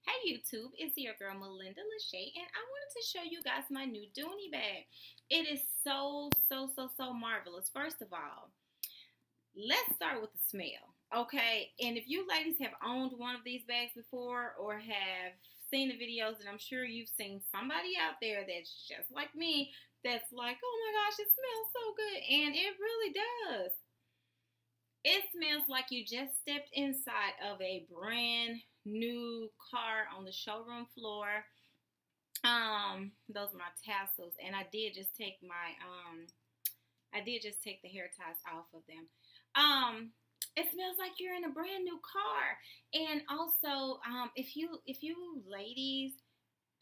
Hey YouTube, it's your girl Melinda Lachey, and I wanted to show you guys my new Dooney bag. It is so marvelous. First of all, let's start with the smell, okay? And if you ladies have owned one of these bags before or have seen the videos, and I'm sure you've seen somebody out there that's just like me, that's like, oh my gosh, it smells so good, and it really does. It smells like you just stepped inside of a brand new car on the showroom floor. Those are my tassels, and I did just take the hair ties off of them. It smells like you're in a brand new car. And also, if you ladies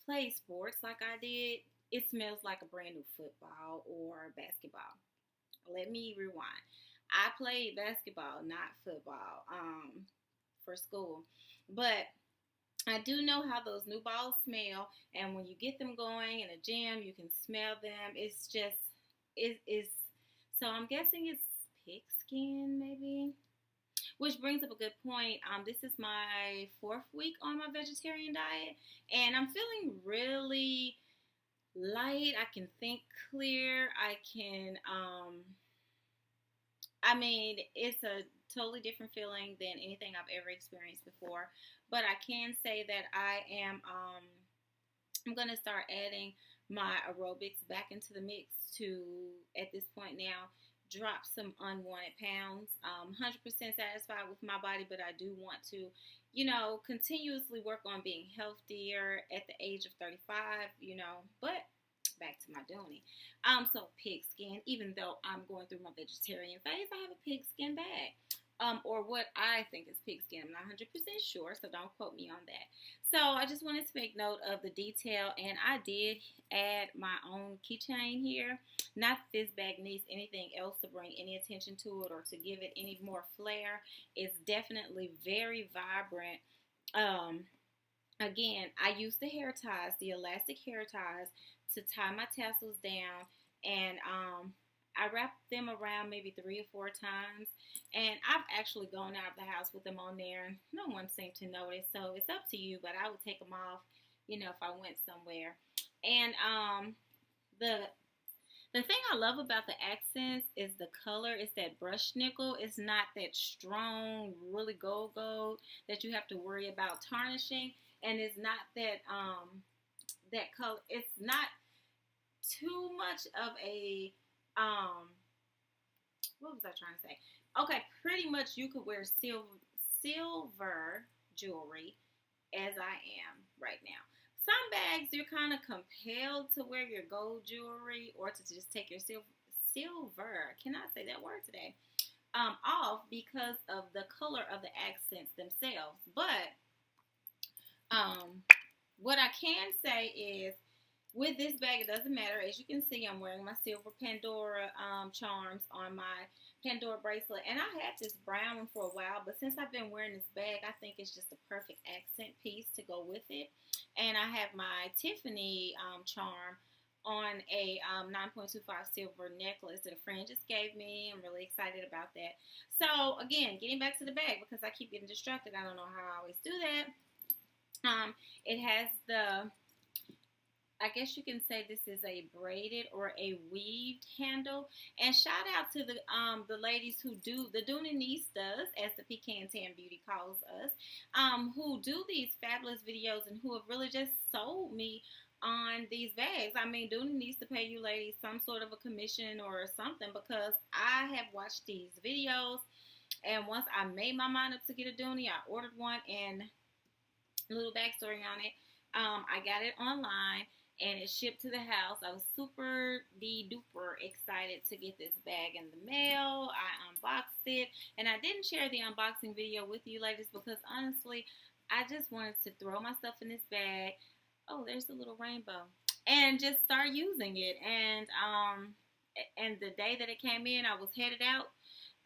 play sports like I did, it smells like a brand new football or basketball. Let me rewind. I played basketball, not football, for school. But I do know how those new balls smell, and when you get them going in a gym, you can smell them. It's just, it is. So I'm guessing it's pig skin, maybe. Which brings up a good point. This is my fourth week on my vegetarian diet, and I'm feeling really light. I can think clear. I mean, it's a totally different feeling than anything I've ever experienced before. But I can say that I'm gonna start adding my aerobics back into the mix to at this point now drop some unwanted pounds. 100% satisfied with my body, but I do want to, continuously work on being healthier at the age of 35. But back to my Dooney. So pig skin. Even though I'm going through my vegetarian phase, I have a pig skin bag. Or what I think is pig skin. I'm not 100% sure, so don't quote me on that. So I just wanted to make note of the detail, and I did add my own keychain here. Not that this bag needs anything else to bring any attention to it or to give it any more flair. It's definitely very vibrant. Um, Again, I use the hair ties, the elastic hair ties, to tie my tassels down, and I wrap them around maybe 3 or 4 times. And I've actually gone out of the house with them on there, and no one seemed to notice. So it's up to you, but I would take them off, if I went somewhere. And the the thing I love about the accents is the color. It's that brushed nickel. It's not that strong, really gold that you have to worry about tarnishing, and it's not that color. It's not too much of a what was I trying to say? Okay, pretty much you could wear silver jewelry as I am right now. Some bags you're kind of compelled to wear your gold jewelry or to just take your silver. I cannot say that word today. Off because of the color of the accents themselves. But um, what I can say is with this bag, it doesn't matter. As you can see, I'm wearing my silver Pandora charms on my Pandora bracelet. And I had this brown one for a while, but since I've been wearing this bag, I think it's just a perfect accent piece to go with it. And I have my Tiffany charm on a 9.25 silver necklace that a friend just gave me. I'm really excited about that. So, again, getting back to the bag because I keep getting distracted. I don't know how I always do that. It has I guess you can say this is a braided or a weaved handle. And shout out to the ladies who do the Doonistas, as the Pecan Tan Beauty calls us, who do these fabulous videos and who have really just sold me on these bags. I mean, Dooney needs to pay you ladies some sort of a commission or something because I have watched these videos, and once I made my mind up to get a Dooney, I ordered one, and a little backstory on it. I got it online and it shipped to the house. I was super duper excited to get this bag in the mail. I unboxed it, and I didn't share the unboxing video with you ladies because honestly, I just wanted to throw my stuff in this bag. Oh, there's a little rainbow, and just start using it. And the day that it came in, I was headed out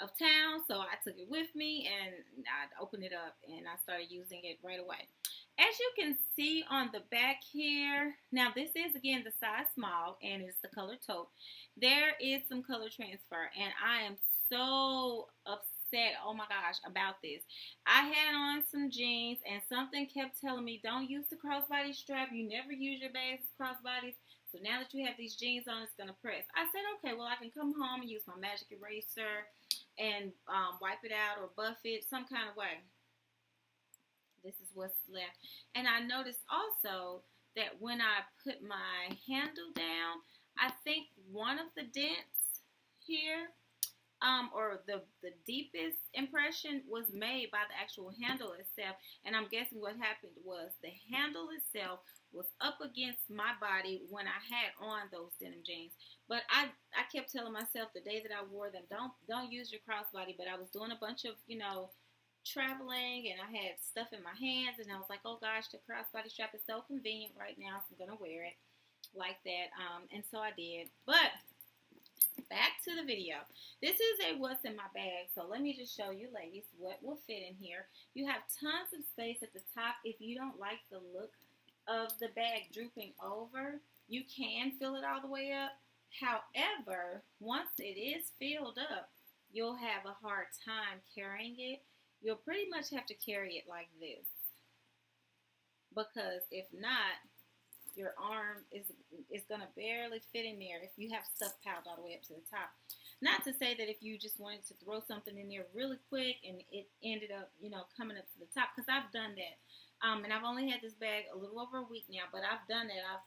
of town, so I took it with me and I opened it up and I started using it right away. As you can see on the back here, now this is again the size small and it's the color taupe. There is some color transfer, and I am so upset upset, oh my gosh, about this. I had on some jeans and something kept telling me, don't use the crossbody strap. You never use your bags as crossbodies. So now that you have these jeans on, it's going to press. I said, okay, well, I can come home and use my magic eraser and wipe it out or buff it some kind of way. This is what's left. And I noticed also that when I put my handle down, I think one of the dents here, or the deepest impression was made by the actual handle itself. And I'm guessing what happened was the handle itself was up against my body when I had on those denim jeans. But I kept telling myself the day that I wore them, don't use your crossbody. But I was doing a bunch of, traveling, and I had stuff in my hands, and I was like, oh gosh, the crossbody strap is so convenient right now, so I'm gonna wear it like that. And so I did. But back to the video. This is a what's in my bag. So let me just show you, ladies, what will fit in here. You have tons of space at the top. If you don't like the look of the bag drooping over, you can fill it all the way up. However, once it is filled up, you'll have a hard time carrying it. You'll pretty much have to carry it like this, because if not, your arm is going to barely fit in there if you have stuff piled all the way up to the top. Not to say that if you just wanted to throw something in there really quick and it ended up, coming up to the top, because I've done that. And I've only had this bag a little over a week now, but I've done that. I've,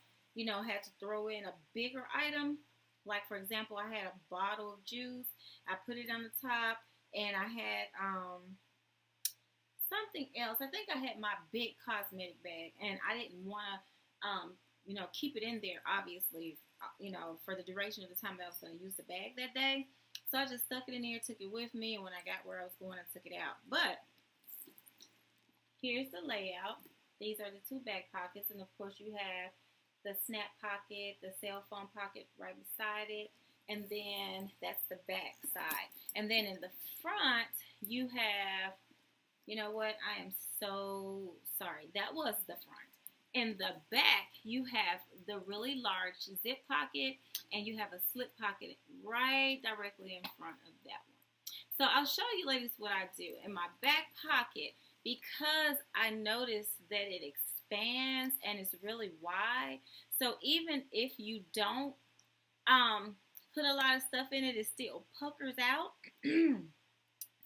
had to throw in a bigger item. Like, for example, I had a bottle of juice. I put it on the top, and I had something else. I think I had my big cosmetic bag, and I didn't want to, keep it in there, obviously, for the duration of the time that I was going to use the bag that day. So I just stuck it in there, took it with me, and when I got where I was going, I took it out. But here's the layout. These are the two back pockets, and of course you have the snap pocket, the cell phone pocket right beside it, and then that's the back side. And then in the front, you have, you know what, I am so sorry, that was the front. In the back, you have the really large zip pocket, and you have a slip pocket right directly in front of that one. So I'll show you, ladies, what I do. In my back pocket, because I noticed that it expands and it's really wide, so even if you don't put a lot of stuff in it, it still puckers out.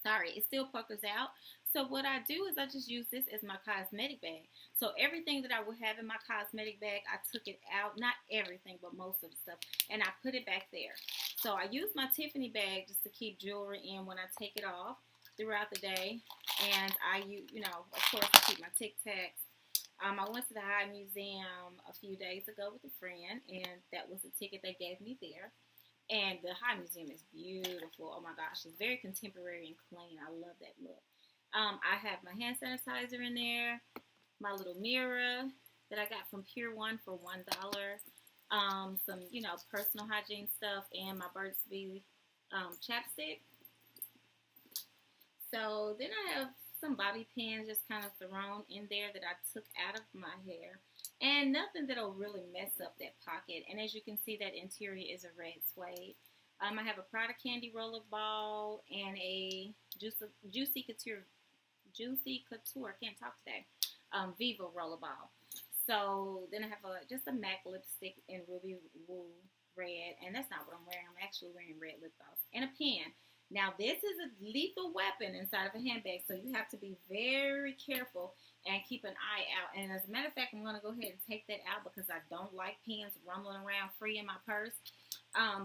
Sorry, it still puckers out. So what I do is I just use this as my cosmetic bag. So everything that I would have in my cosmetic bag, I took it out. Not everything, but most of the stuff. And I put it back there. So I use my Tiffany bag just to keep jewelry in when I take it off throughout the day. And I, of course, I keep my Tic Tacs. I went to the High Museum a few days ago with a friend, and that was the ticket they gave me there. And the High Museum is beautiful. Oh my gosh, it's very contemporary and clean. I love that look. I have my hand sanitizer in there, my little mirror that I got from Pier 1 for $1, some, personal hygiene stuff, and my Burch chapstick. So then I have some bobby pins just kind of thrown in there that I took out of my hair, and nothing that'll really mess up that pocket. And as you can see, that interior is a red suede. I have a Prada Candy roller ball and a Juicy Couture, can't talk today, Viva roller ball. So then I have just a MAC lipstick in Ruby Woo red, and that's not what I'm wearing. I'm actually wearing red lip gloss and a pen. Now this is a lethal weapon inside of a handbag, so you have to be very careful and keep an eye out. And as a matter of fact, I'm going to go ahead and take that out because I don't like pens rumbling around free in my purse.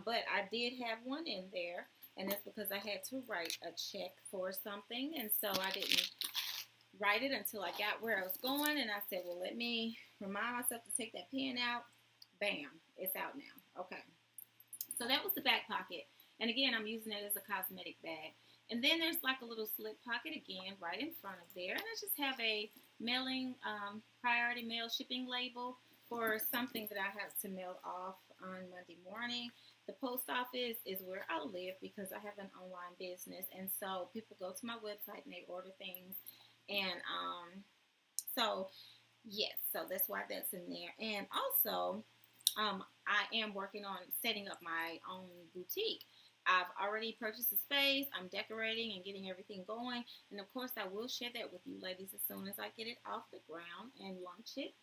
But I did have one in there, and that's because I had to write a check for something, and so I didn't write it until I got where I was going, and I said, well, let me remind myself to take that pen out. Bam, it's out now. Okay, so that was the back pocket, and again, I'm using it as a cosmetic bag. And then there's like a little slip pocket again right in front of there, and I just have a mailing priority mail shipping label for something that I have to mail off on Monday morning. The post office is where I live because I have an online business, and so people go to my website and they order things. And so yes, so that's why that's in there. And also I am working on setting up my own boutique. I've already purchased the space. I'm decorating and getting everything going. And of course, I will share that with you ladies as soon as I get it off the ground and launch it.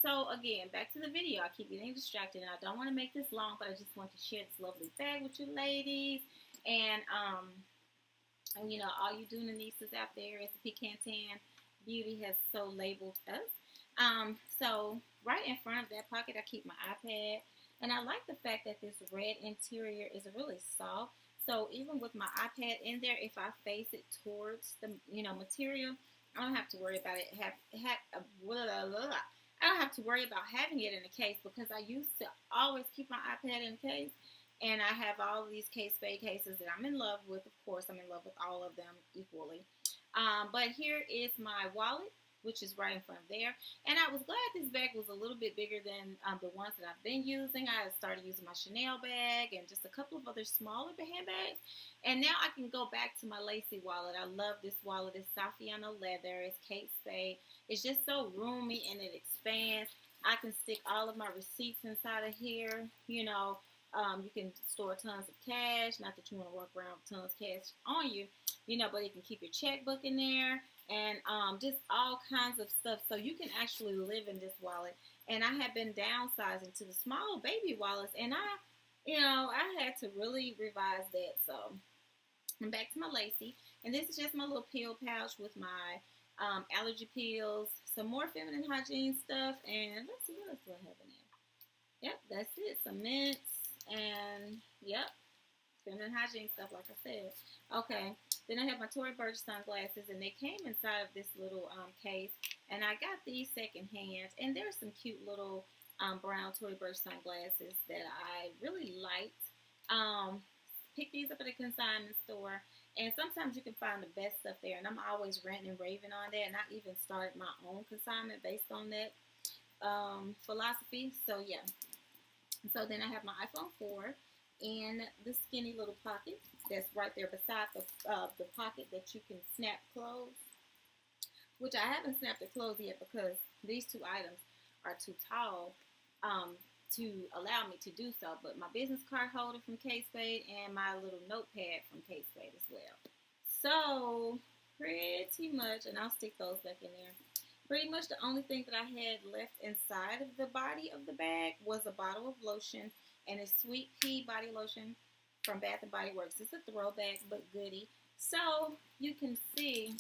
So again, back to the video. I keep getting distracted and I don't want to make this long, but I just want to share this lovely bag with you ladies. And you know, all you Dooney nieces out there, as the Pecan Tan Beauty has so labeled us. So right in front of that pocket, I keep my iPad. And I like the fact that this red interior is really soft. So even with my iPad in there, if I face it towards the, you know, material, I don't have to worry about it. I don't have to worry about having it in a case because I used to always keep my iPad in a case. And I have all of these Kate Spade cases that I'm in love with. Of course, I'm in love with all of them equally. But here is my wallet, which is right in front of there. And I was glad this bag was a little bit bigger than the ones that I've been using. I started using my Chanel bag and just a couple of other smaller handbags. And now I can go back to my lacy wallet. I love this wallet. It's Saffiano leather. It's Kate Spade. It's just so roomy and it expands. I can stick all of my receipts inside of here. You know, you can store tons of cash. Not that you want to walk around with tons of cash on you, you know, but you can keep your checkbook in there. And just all kinds of stuff. So you can actually live in this wallet. And I have been downsizing to the small baby wallets. And I had to really revise that. So I'm back to my lacy. And this is just my little pill pouch with my allergy pills. Some more feminine hygiene stuff. And let's see what else do I have in there. Yep, that's it. Some mints. And yep, feminine hygiene stuff like I said. Okay. Then I have my Tory Burch sunglasses, and they came inside of this little case. And I got these secondhand, and there's some cute little brown Tory Burch sunglasses that I really liked. Pick these up at a consignment store, and sometimes you can find the best stuff there. And I'm always ranting and raving on that, and I even started my own consignment based on that philosophy. So yeah. So then I have my iPhone 4 in the skinny little pocket that's right there beside the pocket that you can snap clothes, which I haven't snapped the clothes yet because these two items are too tall to allow me to do so. But my business card holder from Kate Spade and my little notepad from Kate Spade as well. So pretty much, and I'll stick those back in there. Pretty much the only thing that I had left inside of the body of the bag was a bottle of lotion. And it's Sweet Pea body lotion from Bath & Body Works. It's a throwback, but goodie. So you can see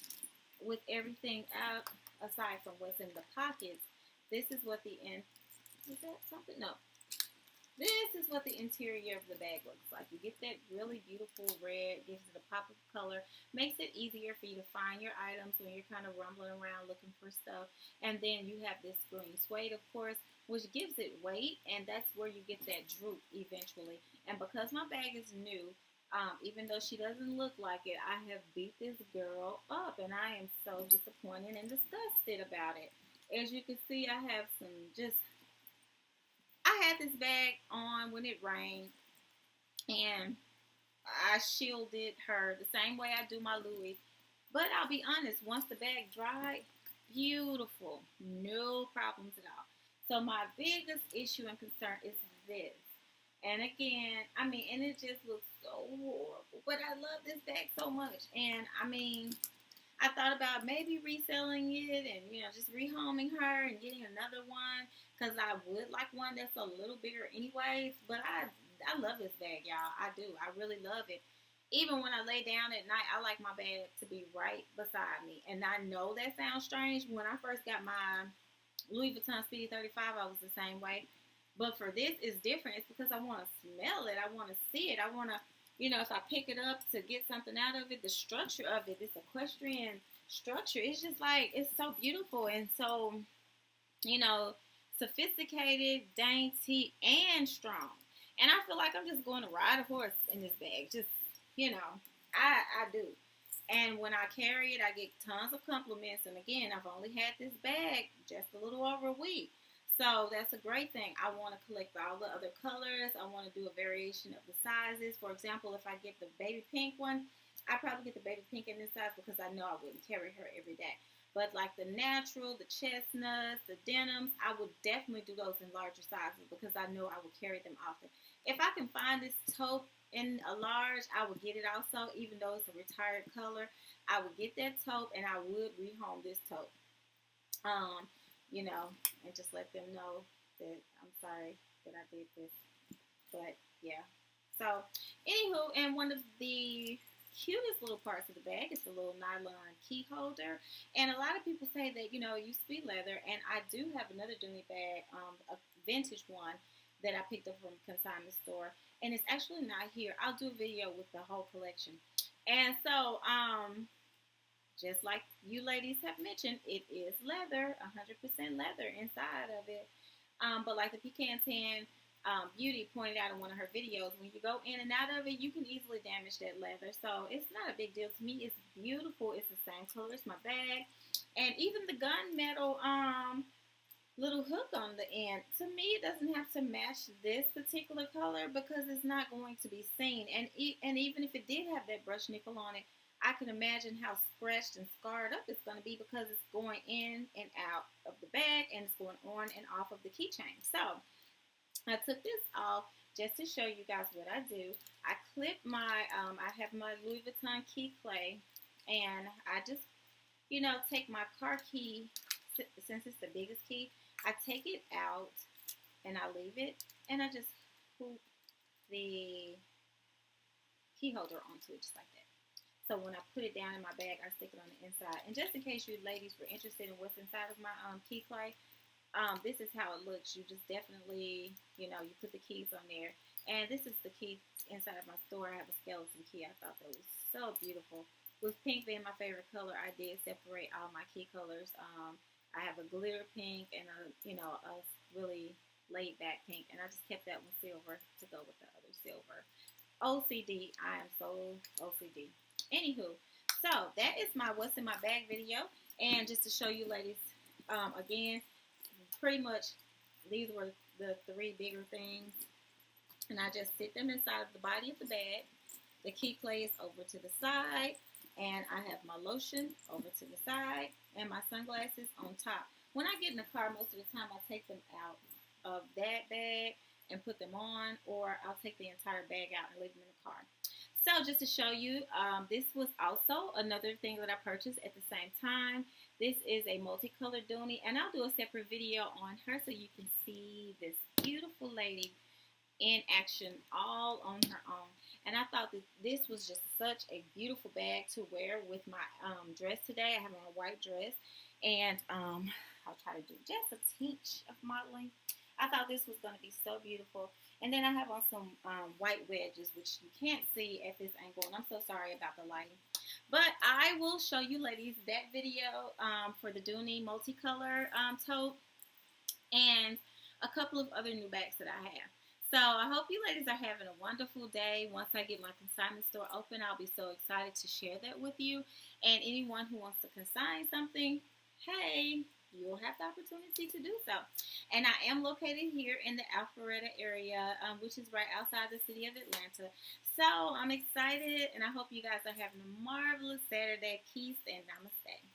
with everything out, aside from what's in the pockets, this is what the is that something? No. This is what the interior of the bag looks like. You get that really beautiful red, gives it a pop of color, makes it easier for you to find your items when you're kind of rumbling around looking for stuff. And then you have this green suede, of course, which gives it weight, and that's where you get that droop eventually. And because my bag is new, even though she doesn't look like it, I have beat this girl up, and I am so disappointed and disgusted about it. As you can see, I have I had this bag on when it rained, and I shielded her the same way I do my Louis. But I'll be honest, once the bag dried, beautiful, no problems at all. So my biggest issue and concern is this. And again, I mean, and it just looks so horrible. But I love this bag so much. And I mean, I thought about maybe reselling it and, you know, just rehoming her and getting another one. Because I would like one that's a little bigger anyways. But I love this bag, y'all. I do. I really love it. Even when I lay down at night, I like my bag to be right beside me. And I know that sounds strange. When I first got my Louis Vuitton Speedy 35, I was the same way. But for this, it's different. It's because I want to smell it. I want to see it. I want to, you know, if I pick it up to get something out of it, the structure of it, this equestrian structure, it's just like, it's so beautiful and so, you know, sophisticated, dainty, and strong. And I feel like I'm just going to ride a horse in this bag. Just, you know, I do. And when I carry it, I get tons of compliments. And again, I've only had this bag just a little over a week. So that's a great thing. I want to collect all the other colors. I want to do a variation of the sizes. For example, if I get the baby pink one, I probably get the baby pink in this size because I know I wouldn't carry her every day. But like the natural, the chestnuts, the denims, I would definitely do those in larger sizes because I know I would carry them often. If I can find this taupe in a large, I would get it also, even though it's a retired color. I would get that taupe and I would rehome this taupe. Um, you know, and just let them know that I'm sorry that I did this. But yeah. So, anywho, and one of the cutest little parts of the bag is the little nylon key holder. And a lot of people say that, it used to be leather. And I do have another Dooney bag, a vintage one that I picked up from a consignment store. And it's actually not here. I'll do a video with the whole collection. And so, just like you ladies have mentioned, it is leather, 100% leather inside of it. But like the Pecan Tan Beauty pointed out in one of her videos, when you go in and out of it, you can easily damage that leather. So it's not a big deal to me. It's beautiful. It's the same color as my bag. And even the gunmetal little hook on the end, to me, it doesn't have to match this particular color because it's not going to be seen. And even if it did have that brushed nickel on it, I can imagine how scratched and scarred up it's going to be because it's going in and out of the bag and it's going on and off of the keychain. So I took this off just to show you guys what I do. I clip my, I have my Louis Vuitton key clay, and I just, take my car key, since it's the biggest key, I take it out and I leave it, and I just hoop the key holder onto it just like that. So when I put it down in my bag, I stick it on the inside. And just in case you ladies were interested in what's inside of my key clay, this is how it looks. You just definitely, you put the keys on there. And this is the key inside of my store. I have a skeleton key. I thought that was so beautiful. With pink being my favorite color, I did separate all my key colors. I have a glitter pink and a really laid back pink. And I just kept that one silver to go with the other silver. OCD. I am so OCD. Anywho, so that is my what's in my bag video. And just to show you ladies, again, pretty much these were the three bigger things. And I just sit them inside of the body of the bag. The key clay is over to the side. And I have my lotion over to the side. And my sunglasses on top. When I get in the car, most of the time I take them out of that bag and put them on. Or I'll take the entire bag out and leave them in the car. So just to show you, this was also another thing that I purchased at the same time. This is a multicolored Dooney, and I'll do a separate video on her so you can see this beautiful lady in action all on her own. And I thought that this was just such a beautiful bag to wear with my dress today. I have on a white dress, and I'll try to do just a tinge of modeling. I thought this was going to be so beautiful. And then I have on some white wedges, which you can't see at this angle. And I'm so sorry about the lighting. But I will show you ladies that video for the Dooney multicolor taupe and a couple of other new bags that I have. So I hope you ladies are having a wonderful day. Once I get my consignment store open, I'll be so excited to share that with you. And anyone who wants to consign something, hey, you'll have the opportunity to do so. And I am located here in the Alpharetta area, which is right outside the city of Atlanta. So I'm excited, and I hope you guys are having a marvelous Saturday. Peace and namaste.